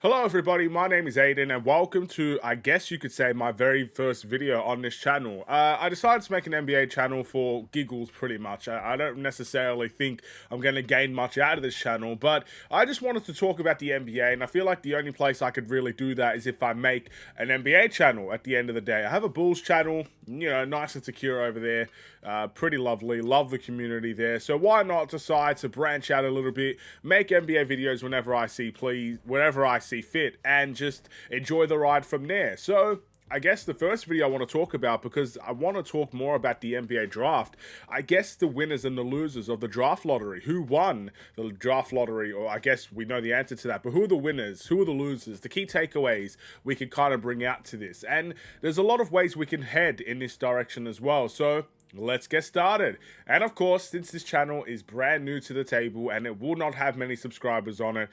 Hello everybody, my name is Aiden and welcome to, I guess you could say, my very first video on this channel. I decided to make an NBA channel for giggles pretty much. I don't necessarily think I'm going to gain much out of this channel, but I just wanted to talk about the NBA, and I feel like the only place I could really do that is if I make an NBA channel at the end of the day. I have a Bulls channel, you know, nice and secure over there, pretty lovely, love the community there, so why not decide to branch out a little bit, make NBA videos whenever I see fit, and just enjoy the ride from there. So I guess the first video I want to talk about, because I want to talk more about the NBA draft, I guess the winners and the losers of the draft lottery. Who won the draft lottery? Or I guess we know the answer to that, but who are the winners? Who are the losers? The key takeaways we can kind of bring out to this. And there's a lot of ways we can head in this direction as well. So let's get started. And of course, since this channel is brand new to the table and it will not have many subscribers on it,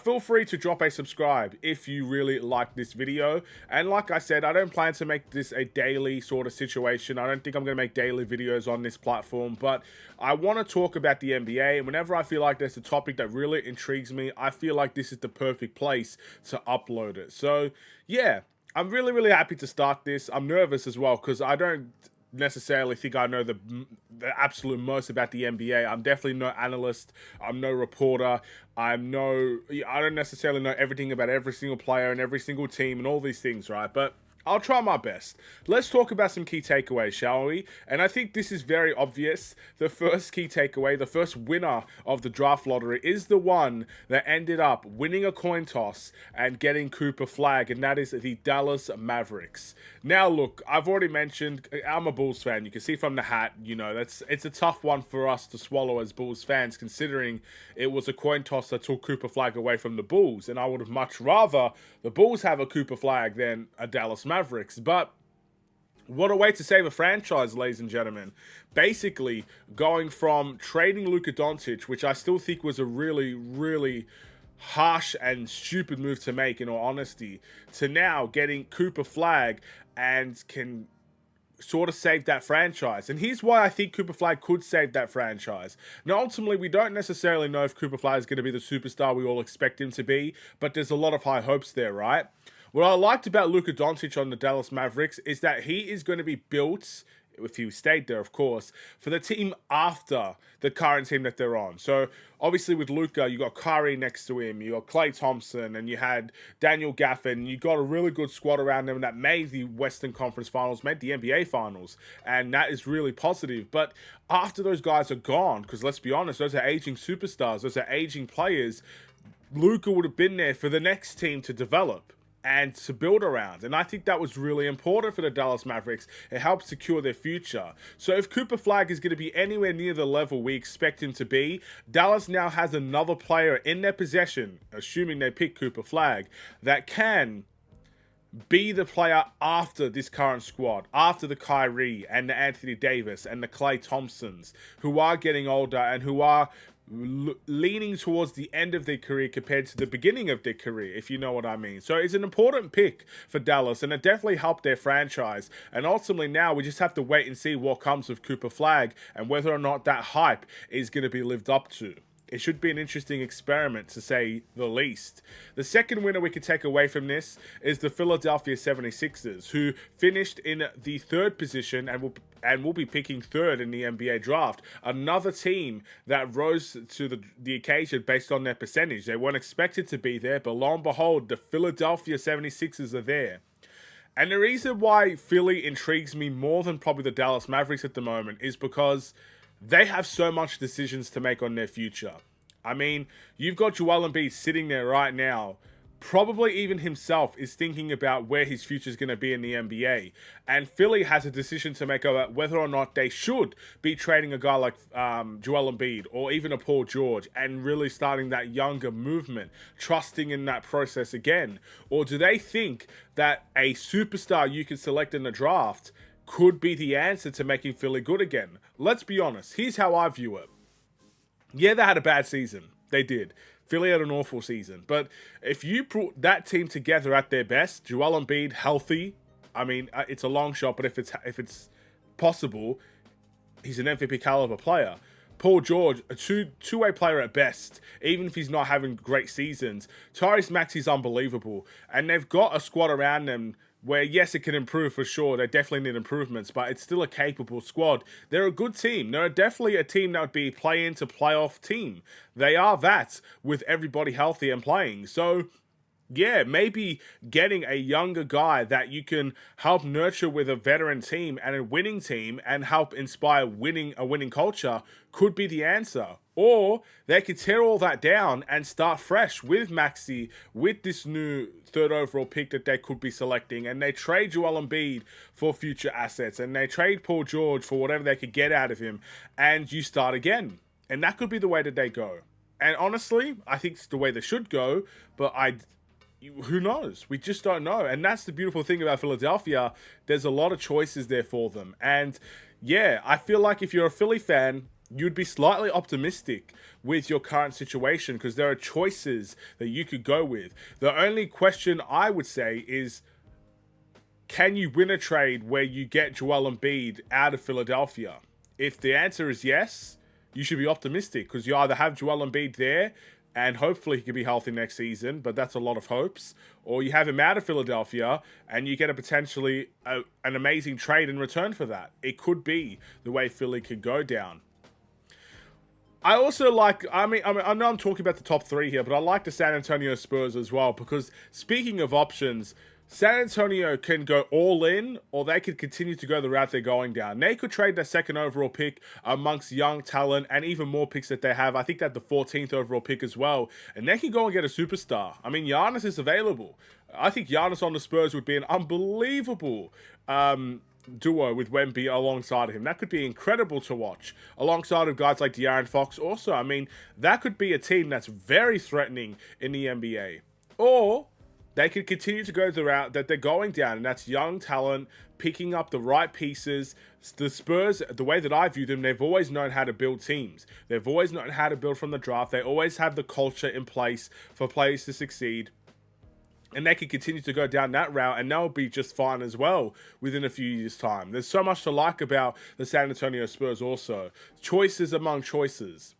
feel free to drop a subscribe if you really like this video. And like I said, I don't plan to make this a daily sort of situation. I don't think I'm going to make daily videos on this platform, but I want to talk about the NBA, and whenever I feel like there's a topic that really intrigues me, I feel like this is the perfect place to upload it. So yeah, I'm really happy to start this. I'm nervous as well because I don't necessarily think I know the absolute most about the NBA. I'm definitely no analyst. I'm no reporter. I don't necessarily know everything about every single player and every single team and all these things, right? But I'll try my best. Let's talk about some key takeaways, shall we? And I think this is very obvious. The first key takeaway, the first winner of the draft lottery, is the one that ended up winning a coin toss and getting Cooper Flag, and that is the Dallas Mavericks. Now, look, I've already mentioned, I'm a Bulls fan. You can see from the hat, you know, it's a tough one for us to swallow as Bulls fans, considering it was a coin toss that took Cooper Flag away from the Bulls, and I would have much rather the Bulls have a Cooper Flag than a Dallas Mavericks. But what a way to save a franchise, ladies and gentlemen. Basically, going from trading Luka Doncic, which I still think was a really harsh and stupid move to make, in all honesty, to now getting Cooper Flag and can sort of save that franchise. And here's why I think Cooper Flag could save that franchise. Now, ultimately, we don't necessarily know if Cooper Flag is going to be the superstar we all expect him to be, but there's a lot of high hopes there, right? What I liked about Luka Doncic on the Dallas Mavericks is that he is going to be built, if he stayed there, of course, for the team after the current team that they're on. So, obviously, with Luka, you got Kyrie next to him, you got Klay Thompson, and you had Daniel Gafford. You got a really good squad around them that made the Western Conference Finals, made the NBA Finals, and that is really positive. But after those guys are gone, because let's be honest, those are aging superstars, those are aging players, Luka would have been there for the next team to develop and to build around. And I think that was really important for the Dallas Mavericks. It helped secure their future. So if Cooper Flag is going to be anywhere near the level we expect him to be, Dallas now has another player in their possession, assuming they pick Cooper Flag, that can be the player after this current squad, after the Kyrie and the Anthony Davis and the Klay Thompsons, who are getting older and who are leaning towards the end of their career compared to the beginning of their career, if you know what I mean. So it's an important pick for Dallas, and it definitely helped their franchise. And ultimately now we just have to wait and see what comes with Cooper Flag and whether or not that hype is going to be lived up to. It should be an interesting experiment, to say the least. The second winner we could take away from this is the Philadelphia 76ers, who finished in the third position and will be picking third in the NBA draft. Another team that rose to the occasion based on their percentage. They weren't expected to be there, but lo and behold, the Philadelphia 76ers are there. And the reason why Philly intrigues me more than probably the Dallas Mavericks at the moment is because they have so much decisions to make on their future. I mean, you've got Joel Embiid sitting there right now. Probably even himself is thinking about where his future is going to be in the NBA. And Philly has a decision to make about whether or not they should be trading a guy like Joel Embiid or even a Paul George and really starting that younger movement, trusting in that process again. Or do they think that a superstar you can select in the draft could be the answer to making Philly good again? Let's be honest. Here's how I view it. Yeah, they had a bad season. They did. Philly had an awful season. But if you put that team together at their best, Joel Embiid healthy, I mean, it's a long shot, but if it's possible, he's an MVP caliber player. Paul George, a two-way player at best, even if he's not having great seasons. Tyrese Maxey's unbelievable. And they've got a squad around them where, yes, it can improve for sure. They definitely need improvements, but it's still a capable squad. They're a good team. They're definitely a team that would be play-in to playoff team. They are that with everybody healthy and playing. So yeah, maybe getting a younger guy that you can help nurture with a veteran team and a winning team and help inspire a winning culture could be the answer. Or they could tear all that down and start fresh with Maxey, with this new third overall pick that they could be selecting, and they trade Joel Embiid for future assets, and they trade Paul George for whatever they could get out of him, and you start again. And that could be the way that they go. And honestly, I think it's the way they should go, but who knows? We just don't know. And that's the beautiful thing about Philadelphia. There's a lot of choices there for them. And yeah, I feel like if you're a Philly fan, you'd be slightly optimistic with your current situation because there are choices that you could go with. The only question I would say is, can you win a trade where you get Joel Embiid out of Philadelphia? If the answer is yes, you should be optimistic because you either have Joel Embiid there and hopefully he can be healthy next season, but that's a lot of hopes. Or you have him out of Philadelphia, and you get a potentially an amazing trade in return for that. It could be the way Philly could go down. I also like, I mean, I know I'm talking about the top three here, but I like the San Antonio Spurs as well, because speaking of options, San Antonio can go all in, or they could continue to go the route they're going down. They could trade their second overall pick amongst young talent and even more picks that they have. I think that the 14th overall pick as well. And they can go and get a superstar. I mean, Giannis is available. I think Giannis on the Spurs would be an unbelievable duo with Wemby alongside of him. That could be incredible to watch. Alongside of guys like De'Aaron Fox also. I mean, that could be a team that's very threatening in the NBA. Or they could continue to go the route that they're going down, and that's young talent, picking up the right pieces. The Spurs, the way that I view them, they've always known how to build teams. They've always known how to build from the draft. They always have the culture in place for players to succeed. And they can continue to go down that route, and they'll be just fine as well within a few years' time. There's so much to like about the San Antonio Spurs also. Choices among choices.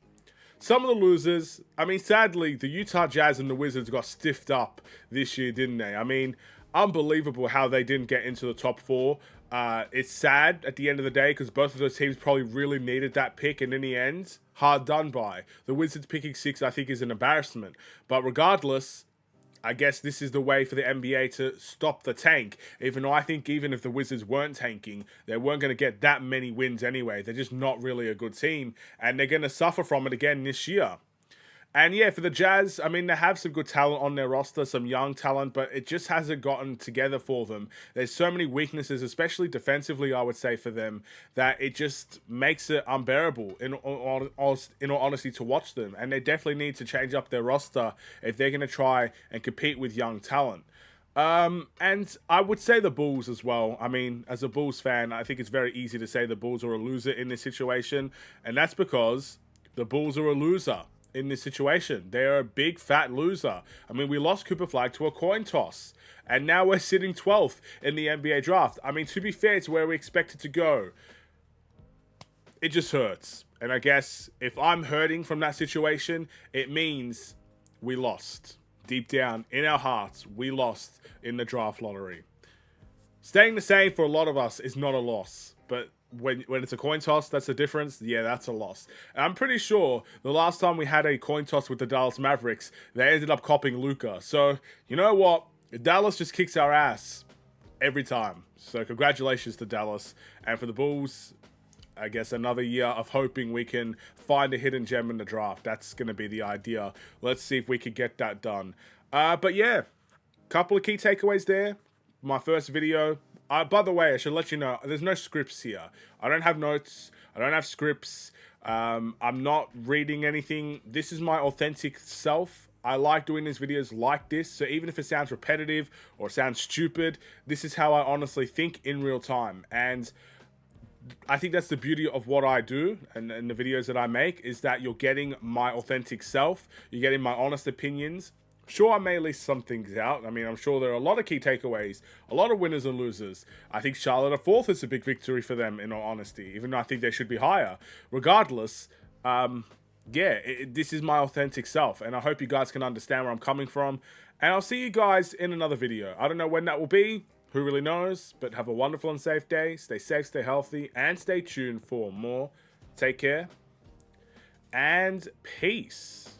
Some of the losers, I mean, sadly, the Utah Jazz and the Wizards got stiffed up this year, didn't they? I mean, unbelievable how they didn't get into the top four. It's sad at the end of the day because both of those teams probably really needed that pick, and in the end, hard done by. The Wizards picking 6, I think, is an embarrassment. But regardless, I guess this is the way for the NBA to stop the tank. Even though I think even if the Wizards weren't tanking, they weren't going to get that many wins anyway. They're just not really a good team. And they're going to suffer from it again this year. And yeah, for the Jazz, I mean, they have some good talent on their roster, some young talent, but it just hasn't gotten together for them. There's so many weaknesses, especially defensively, I would say, for them, that it just makes it unbearable, in all honesty, to watch them. And they definitely need to change up their roster if they're going to try and compete with young talent. And I would say the Bulls as well. I mean, as a Bulls fan, I think it's very easy to say the Bulls are a loser in this situation. And that's because the Bulls are a loser in this situation. They're a big fat loser. I mean, we lost Cooper Flag to a coin toss, and now we're sitting 12th in the NBA draft. I mean, to be fair to where we expected to go, it just hurts. And I guess if I'm hurting from that situation, it means we lost. Deep down in our hearts, we lost in the draft lottery. Staying the same for a lot of us is not a loss, but when it's a coin toss, that's the difference. Yeah, that's a loss. And I'm pretty sure the last time we had a coin toss with the Dallas Mavericks, they ended up copying Luka. So, you know what? Dallas just kicks our ass every time. So, congratulations to Dallas. And for the Bulls, I guess another year of hoping we can find a hidden gem in the draft. That's going to be the idea. Let's see if we can get that done. But yeah, couple of key takeaways there. My first video. By the way, I should let you know, there's no scripts here. I don't have notes. I don't have scripts. I'm not reading anything. This is my authentic self. I like doing these videos like this. So even if it sounds repetitive or sounds stupid, this is how I honestly think in real time. And I think that's the beauty of what I do and the videos that I make, is that you're getting my authentic self. You're getting my honest opinions. Sure, I may leave some things out. I mean, I'm sure there are a lot of key takeaways, a lot of winners and losers. I think Charlotte at 4th is a big victory for them, in all honesty, even though I think they should be higher. Regardless, Yeah, this is my authentic self, and I hope you guys can understand where I'm coming from. And I'll see you guys in another video. I don't know when that will be. Who really knows? But have a wonderful and safe day. Stay safe, stay healthy, and stay tuned for more. Take care, and peace.